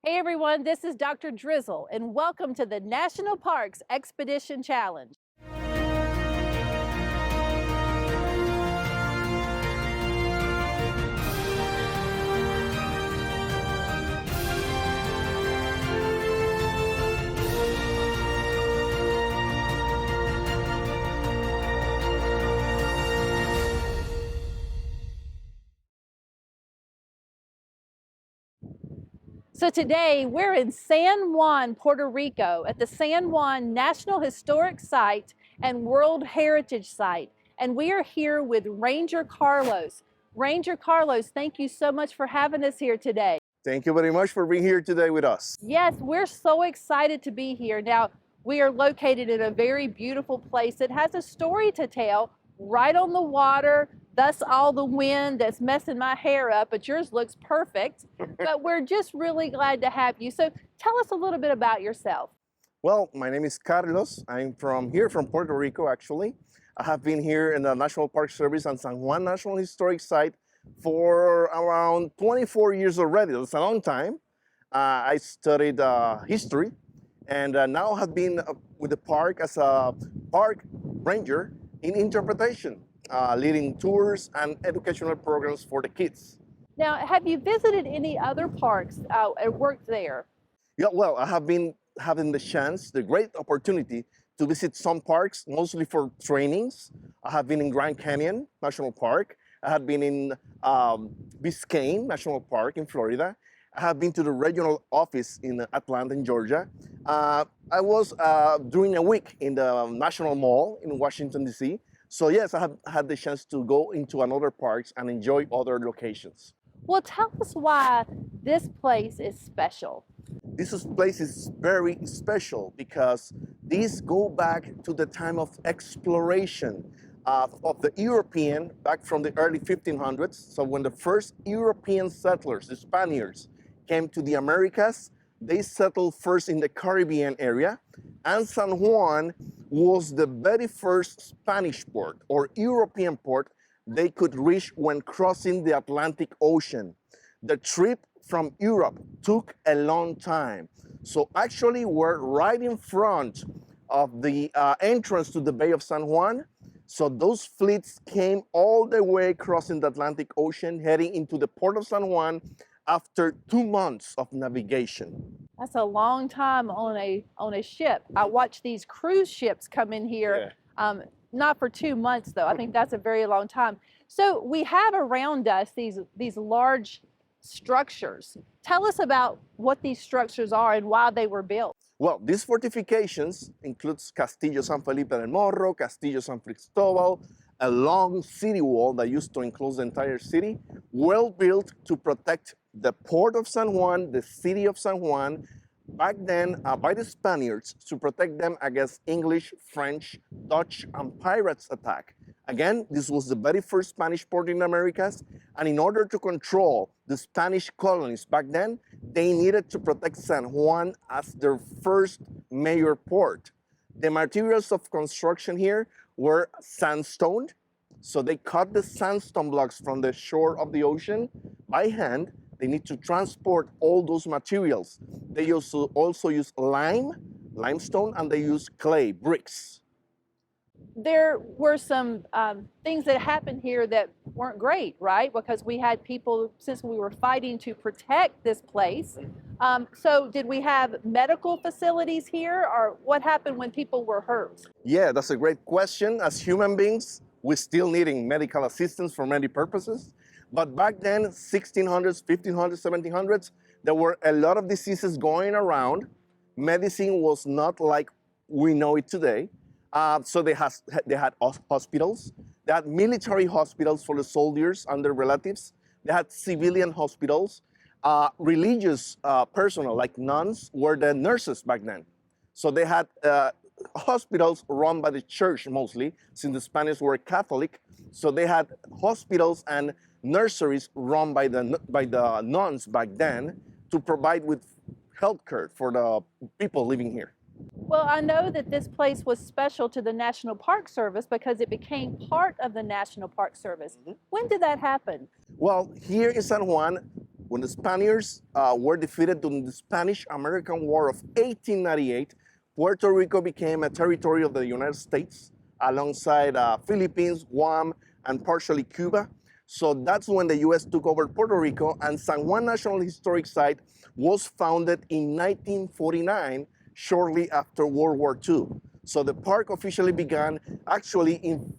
Hey everyone, this is Dr. Drizzle, and welcome to the National Parks Expedition Challenge. So today we're in San Juan, Puerto Rico at the San Juan National Historic Site and World Heritage Site. And we are here with Ranger Carlos. Ranger Carlos, thank you so much for having us here today. Thank you very much for being here today with us. Yes, we're so excited to be here. Now, we are located in a very beautiful place that has a story to tell right on the water. Thus all the wind that's messing my hair up, but yours looks perfect. But we're just really glad to have you. So tell us a little bit about yourself. Well, my name is Carlos. I'm from Puerto Rico, actually. I have been here in the National Park Service and San Juan National Historic Site for around 24 years already. That's a long time. I studied history and now have been with the park as a park ranger in interpretation, leading tours and educational programs for the kids. Now, have you visited any other parks and worked there? Yeah, well, I have been having the great opportunity to visit some parks, mostly for trainings. I have been in Grand Canyon National Park. I have been in Biscayne National Park in Florida. I have been to the regional office in Atlanta, in Georgia. I was during a week in the National Mall in Washington, D.C. So yes, I have had the chance to go into another parks and enjoy other locations. Well, tell us why this place is special. This place is very special because these go back to the time of exploration of the European, back from the early 1500s. So when the first European settlers, the Spaniards, came to the Americas, they settled first in the Caribbean area, and San Juan was the very first Spanish port or European port they could reach when crossing the Atlantic Ocean. The trip from Europe took a long time. So actually we're right in front of the entrance to the Bay of San Juan. So those fleets came all the way crossing the Atlantic Ocean, heading into the port of San Juan after 2 months of navigation. That's a long time on a ship. I watch these cruise ships come in here, not for 2 months though. I think that's a very long time. So we have around us these large structures. Tell us about what these structures are and why they were built. Well, these fortifications includes Castillo San Felipe del Morro, Castillo San Cristobal, a long city wall that used to enclose the entire city, well built to protect the port of San Juan, the city of San Juan, back then by the Spaniards to protect them against English, French, Dutch, and pirates' attack. Again, this was the very first Spanish port in the Americas, and in order to control the Spanish colonies back then, they needed to protect San Juan as their first major port. The materials of construction here were sandstone, so they cut the sandstone blocks from the shore of the ocean by hand. They need to transport all those materials. They also use limestone, and they use clay, bricks. There were some things that happened here that weren't great, right? Because we had people, since we were fighting to protect this place. So did we have medical facilities here, or what happened when people were hurt? Yeah, that's a great question. As human beings, we're still needing medical assistance for many purposes. But back then, 1600s, 1500s, 1700s, there were a lot of diseases going around. Medicine was not like we know it today. So they had hospitals. They had military hospitals for the soldiers and their relatives. They had civilian hospitals. Religious personnel, like nuns, were the nurses back then. So they had hospitals run by the church mostly, since the Spaniards were Catholic. So they had hospitals and nurseries run by the nuns back then to provide with health care for the people living here. Well, I know that this place was special to the National Park Service because it became part of the National Park Service. When did that happen? Well, here in San Juan, when the Spaniards were defeated during the Spanish-American War of 1898, Puerto Rico became a territory of the United States alongside Philippines, Guam, and partially Cuba. So that's when the US took over Puerto Rico, and San Juan National Historic Site was founded in 1949, shortly after World War II. So the park officially began actually in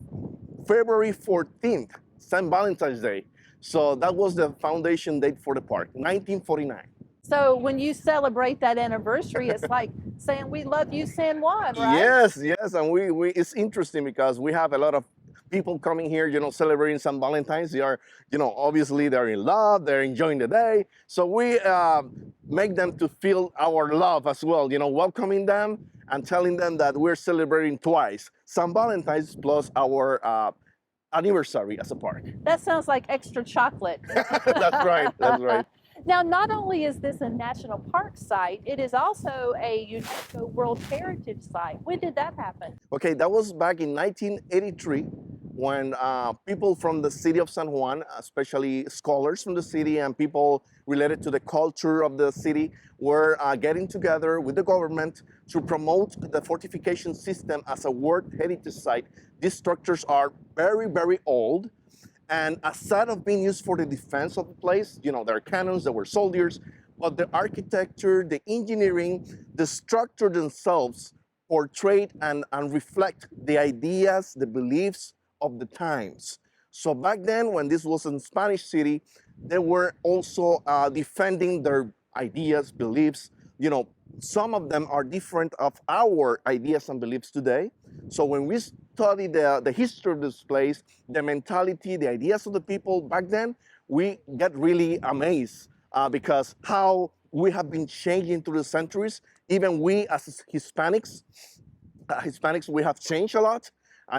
February 14th, St. Valentine's Day. So that was the foundation date for the park, 1949. So when you celebrate that anniversary, it's like saying we love you, San Juan, right? Yes, yes, and we it's interesting because we have a lot of people coming here, celebrating St. Valentine's. They are, obviously they're in love, they're enjoying the day. So we make them to feel our love as well, welcoming them and telling them that we're celebrating twice, St. Valentine's plus our anniversary as a park. That sounds like extra chocolate. That's right, that's right. Now, not only is this a national park site, it is also a UNESCO World Heritage Site. When did that happen? Okay, that was back in 1983 when people from the city of San Juan, especially scholars from the city and people related to the culture of the city, were getting together with the government to promote the fortification system as a World Heritage Site. These structures are very, very old. And aside of being used for the defense of the place, there are cannons, there were soldiers, but the architecture, the engineering, the structure themselves portrayed and reflect the ideas, the beliefs of the times. So back then, when this was in Spanish city, they were also defending their ideas, beliefs. Some of them are different of our ideas and beliefs today. So when we study the history of this place, the mentality, the ideas of the people back then, we get really amazed because how we have been changing through the centuries. Even we as Hispanics, we have changed a lot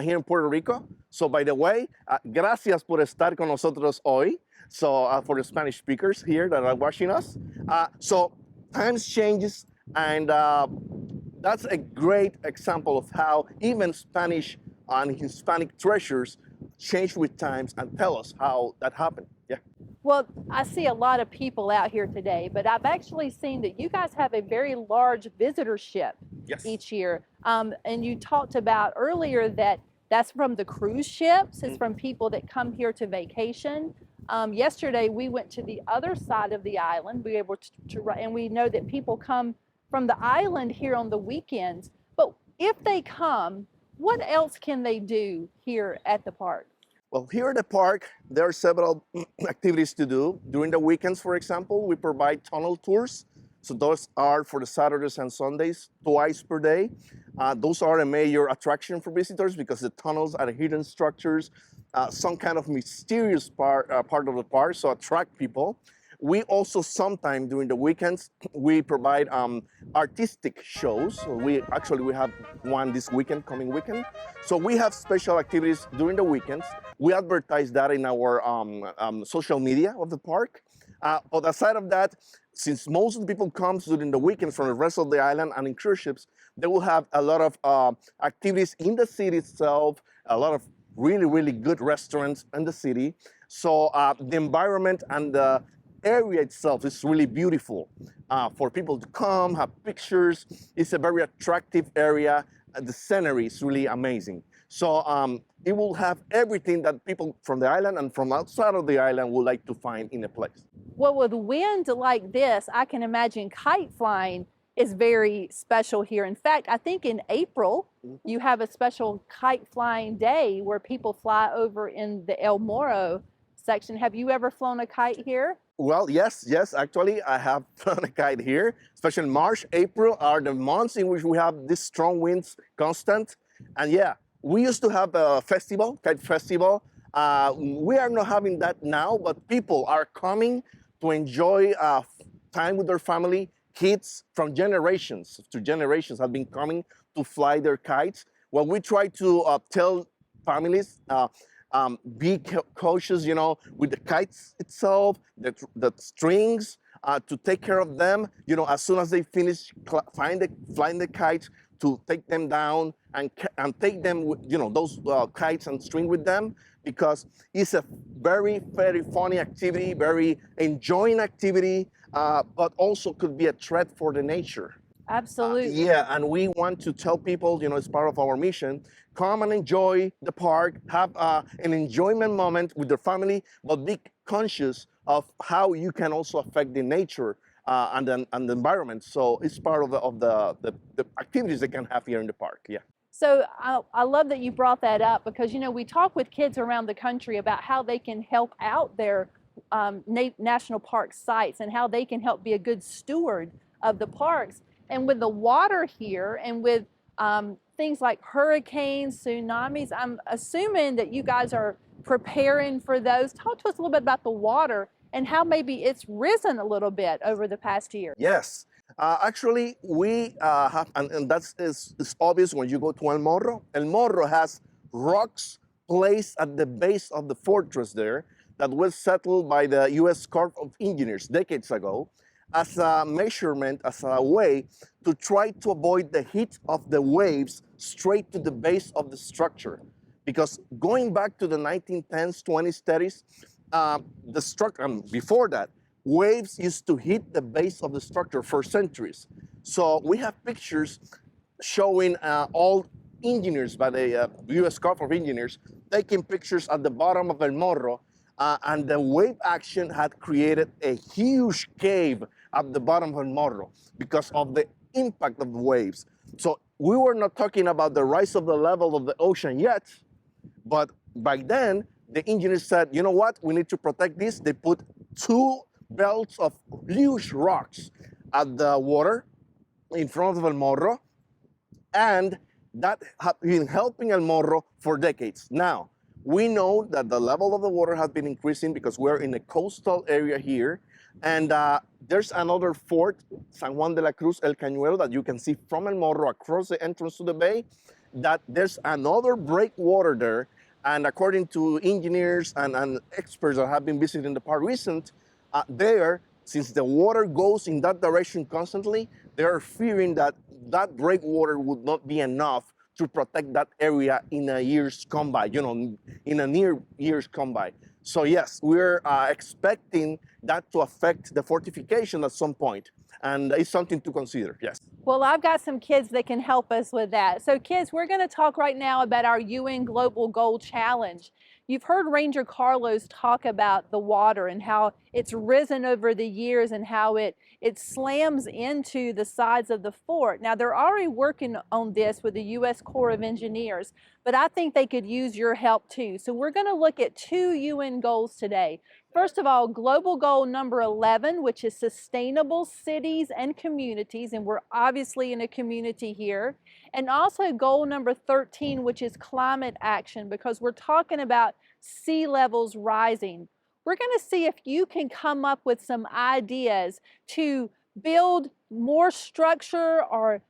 here in Puerto Rico. So by the way, gracias por estar con nosotros hoy. So for the Spanish speakers here that are watching us. So times changes, and that's a great example of how even Spanish and Hispanic treasures change with times and tell us how that happened. Yeah. Well, I see a lot of people out here today, but I've actually seen that you guys have a very large visitorship each year. And you talked about earlier that that's from the cruise ships, it's from people that come here to vacation. Yesterday, we went to the other side of the island. We were able and we know that people come from the island here on the weekends. But if they come, what else can they do here at the park? Well, here at the park, there are several activities to do. During the weekends, for example, we provide tunnel tours. So those are for the Saturdays and Sundays, twice per day. Those are a major attraction for visitors because the tunnels are hidden structures, some kind of mysterious part of the park, so attract people. We also sometimes during the weekends, we provide artistic shows. So we have one this weekend, coming weekend. So we have special activities during the weekends. We advertise that in our social media of the park. But aside of that, since most of the people come during the weekends from the rest of the island and in cruise ships, they will have a lot of activities in the city itself, a lot of really, really good restaurants in the city. So the environment and the area itself is really beautiful for people to come, have pictures. It's a very attractive area. The scenery is really amazing. So it will have everything that people from the island and from outside of the island would like to find in a place. Well, with wind like this, I can imagine kite flying is very special here. In fact, I think in April, you have a special kite flying day where people fly over in the El Morro section. Have you ever flown a kite here? Well, yes, actually, I have flown a kite here, especially March, April are the months in which we have these strong winds constant. And yeah, we used to have a festival, kite festival. We are not having that now, but people are coming to enjoy time with their family. Kids from generations to generations have been coming to fly their kites. Well, we try to tell families, be cautious, with the kites itself, the strings, to take care of them, as soon as they finish flying the kites, to take them down and take them, those kites and string with them, because it's a very, very funny activity, very enjoying activity, but also could be a threat for the nature. Absolutely. Yeah, and we want to tell people, as part of our mission, come and enjoy the park, have an enjoyment moment with your family, but be conscious of how you can also affect the nature and the environment. So it's part of the activities they can have here in the park. Yeah. So I love that you brought that up because, we talk with kids around the country about how they can help out their national park sites and how they can help be a good steward of the parks. And with the water here and with things like hurricanes, tsunamis, I'm assuming that you guys are preparing for those. Talk to us a little bit about the water and how maybe it's risen a little bit over the past year. Yes. Actually, we have, and that's is obvious when you go to El Morro. El Morro has rocks placed at the base of the fortress there that was settled by the U.S. Corps of Engineers decades ago as a measurement, as a way to try to avoid the heat of the waves straight to the base of the structure. Because going back to the 1910s, 20s, 30s, the structure, and before that, waves used to hit the base of the structure for centuries. So we have pictures showing all engineers by the U.S. Corps of Engineers taking pictures at the bottom of El Morro, and the wave action had created a huge cave at the bottom of El Morro because of the impact of the waves. So we were not talking about the rise of the level of the ocean yet, but by then, the engineers said, you know what, we need to protect this. They put 2 belts of huge rocks at the water in front of El Morro, and that has been helping El Morro for decades. Now, we know that the level of the water has been increasing because we're in a coastal area here, and there's another fort, San Juan de la Cruz, El Cañuelo, that you can see from El Morro across the entrance to the bay, that there's another breakwater there, and according to engineers and experts that have been visiting the park recent, there, since the water goes in that direction constantly, they are fearing that that breakwater would not be enough to protect that area in a years come by, in a near years come by. So yes, we're expecting that to affect the fortification at some point, and it's something to consider, yes. Well, I've got some kids that can help us with that. So kids, we're going to talk right now about our UN Global Goal Challenge. You've heard Ranger Carlos talk about the water and how it's risen over the years and how it slams into the sides of the fort. Now, they're already working on this with the U.S. Corps of Engineers, but I think they could use your help too. So we're going to look at 2 UN goals today. First of all, global goal number 11, which is sustainable cities and communities, and we're obviously in a community here. And also goal number 13, which is climate action, because we're talking about sea levels rising. We're going to see if you can come up with some ideas to build more structure or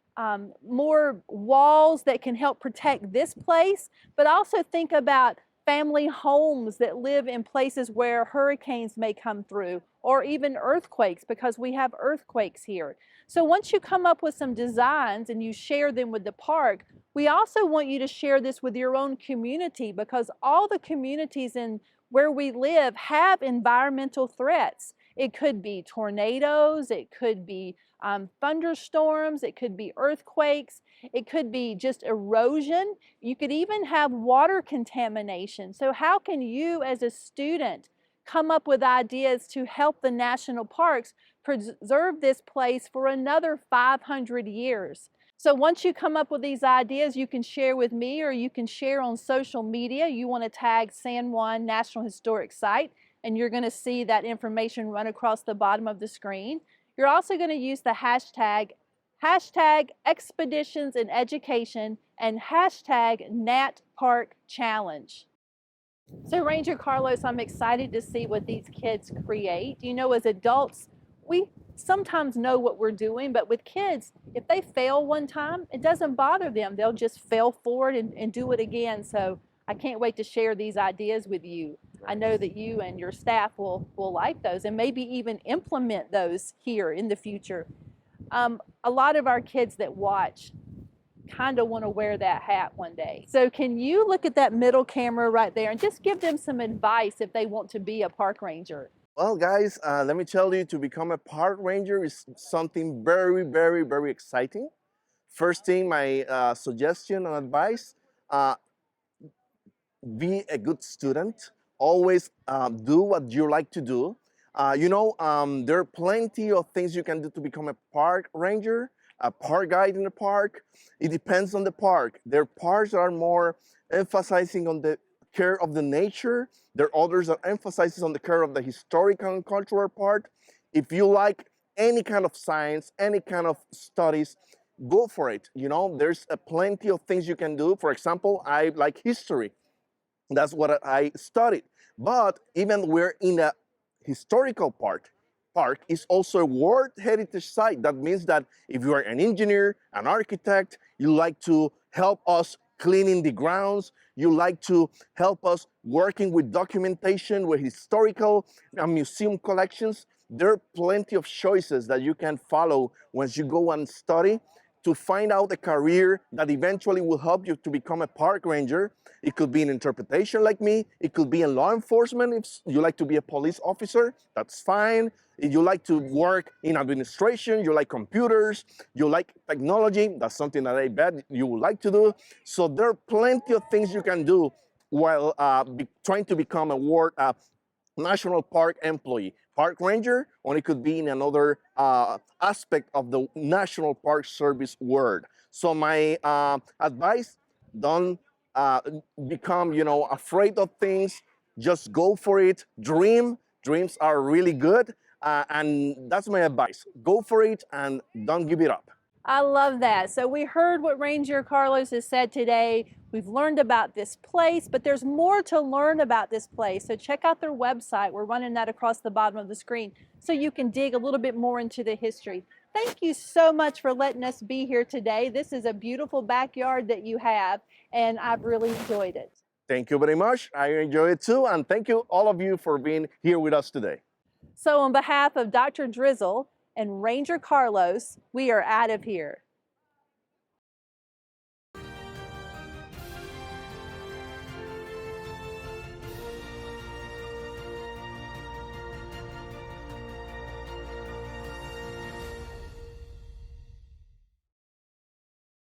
more walls that can help protect this place, but also think about family homes that live in places where hurricanes may come through, or even earthquakes, because we have earthquakes here. So once you come up with some designs and you share them with the park, we also want you to share this with your own community, because all the communities in where we live have environmental threats. It could be tornadoes, it could be thunderstorms, it could be earthquakes, it could be just erosion. You could even have water contamination. So how can you as a student come up with ideas to help the national parks preserve this place for another 500 years? So once you come up with these ideas, you can share with me or you can share on social media. You want to tag San Juan National Historic Site, and you're going to see that information run across the bottom of the screen. You're also going to use the hashtag Expeditions in Education and hashtag NatParkChallenge. So Ranger Carlos, I'm excited to see what these kids create. As adults, we sometimes know what we're doing, but with kids, if they fail one time, it doesn't bother them. They'll just fail forward and do it again. So I can't wait to share these ideas with you. I know that you and your staff will like those and maybe even implement those here in the future. A lot of our kids that watch, kind of want to wear that hat one day. So can you look at that middle camera right there and just give them some advice if they want to be a park ranger? Well, guys, let me tell you, to become a park ranger is something very, very, very exciting. First thing, my suggestion and advice, uh, be a good student. Always do what you like to do. There are plenty of things you can do to become a park ranger, a park guide in the park. It depends on the park. There are parks that are more emphasizing on the care of the nature. There are others that emphasizes on the care of the historical and cultural part. If you like any kind of science, any kind of studies, go for it. There's plenty of things you can do. For example, I like history. That's what I studied. But even we're in a historical park is also a World Heritage Site. That means that if you are an engineer, an architect, you like to help us cleaning the grounds, you like to help us working with documentation, with historical and museum collections, there are plenty of choices that you can follow once you go and study to find out a career that eventually will help you to become a park ranger. It could be in interpretation like me. It could be in law enforcement. If you like to be a police officer, that's fine. If you like to work in administration, you like computers, you like technology, that's something that I bet you would like to do. So there are plenty of things you can do while trying to become a national park employee. Park ranger only could be in another aspect of the National Park Service world. So my advice, don't become, afraid of things. Just go for it. Dream. Dreams are really good. And that's my advice. Go for it and don't give it up. I love that. So we heard what Ranger Carlos has said today. We've learned about this place, but there's more to learn about this place. So check out their website. We're running that across the bottom of the screen so you can dig a little bit more into the history. Thank you so much for letting us be here today. This is a beautiful backyard that you have, and I've really enjoyed it. Thank you very much. I enjoy it too. And thank you, all of you, for being here with us today. So on behalf of Dr. Drizzle and Ranger Carlos, we are out of here.